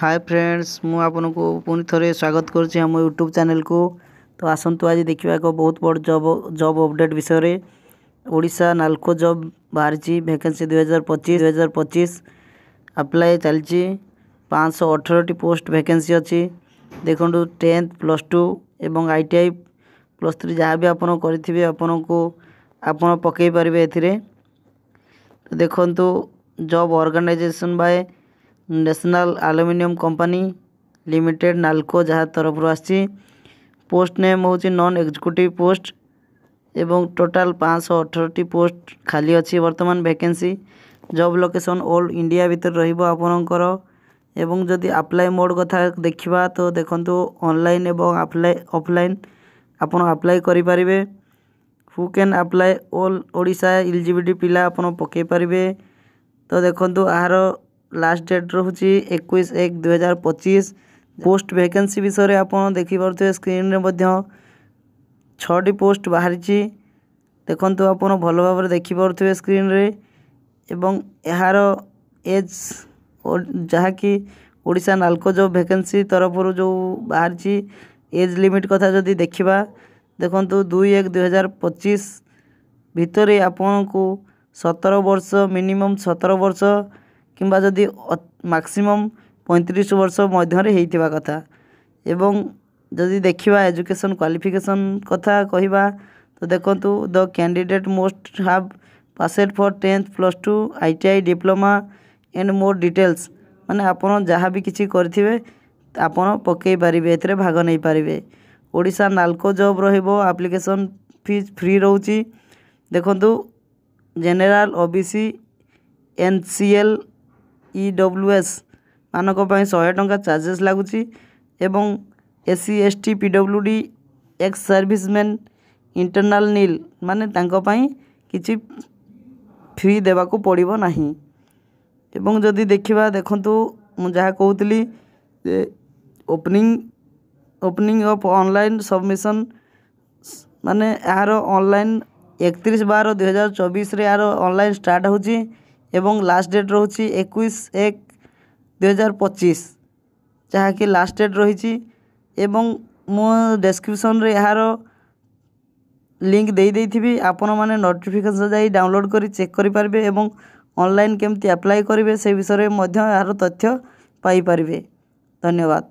Hi friends मु आपको पुणी थे स्वागत करुँच आम यूट्यूब चैनल को। तो आसतु आज देखा एक बहुत बड़ जॉब अपडेट विषय रे। ओडिशा नाल्को जॉब बाहरी वैकेंसी 2025 अप्लाई चलती 518 पोस्ट वैकेंसी अच्छी। देखो 10th +2 एवं ITI +3 जहाँ भी आपन करेंगे आपन को आपन पकई पारे ए। देखो job organization by National Aluminium Company Limited NALCO जहाँ तरफ आसी। पोस्ट नेम हूँ नॉन एग्जीक्यूटिव पोस्ट एवं टोटाल 518 पोस्ट खाली अच्छी वर्तमान vacancy. Job location all India भीतर रहिबो आपनकर। एवं जदि अप्लाई मोड कथा देखिबा तो देखंतु ऑनलाइन एवं ऑफलाइन आपन अप्लाई करि परिबे। Who can apply all Odisha eligibility पिला आपन पकई पारिबे। तो देखंतु आहार लास्ट डेट रोचे 21/1/2025। पोस्ट वैकेंसी विषय में आप देखिपे स्क्रीन में 6टी पोस्ट बाहरी। देखो आप भल भाव देखिपे स्क्रीन रे। एवं यार एज जहाँकि ओडिशा नाल्को जॉब वैकेंसी तरफ जो बाहरी एज लिमिट कथा जदि देखा देखो 2/1/2025 भितर आपन को 17 वर्ष मिनिमम 17 वर्ष किंबा जदि मैक्सिमम 35 वर्ष मध्य होता कथा। एवं जदि देखा एजुकेशन क्वालिफिकेशन कथा कहवा तो देखो the candidate most have passed for 10th +2 ITI diploma and more details माने आपन जहाँ भी किसी करेंगे आपन पकई पारे ए भाग नहीं पारे। ओडिशा नाल्को जॉब रहिबो एप्लिकेशन फीस फ्री रोची। देखो जनरल OBC NCL EWS मानक 100 टंका चार्जेस लगुच। एवं SC ST PWD ex serviceman internal nil माने किसी फ्री देवा को पड़ो नहीं। एवं जदि देखा देखु मुझे कहती ओपनिंग ऑफ ऑनलाइन सबमिशन माने यार ऑनलाइन 31/12/2024 यार ऑनलाइन स्टार्ट होची। एवं लास्ट डेट रोची 21/1/2025 जहाँकि लास्ट डेट रही। एवं मो डिस्क्रिप्शन रे यार लिंक दे देइथिबी आपण माने नोटिफिकेशन जाई डाउनलोड करी चेक करि पारबे। एवं ऑनलाइन केमती अप्लाई करेंगे से विषय में यार तथ्य पाई पारिबे। धन्यवाद।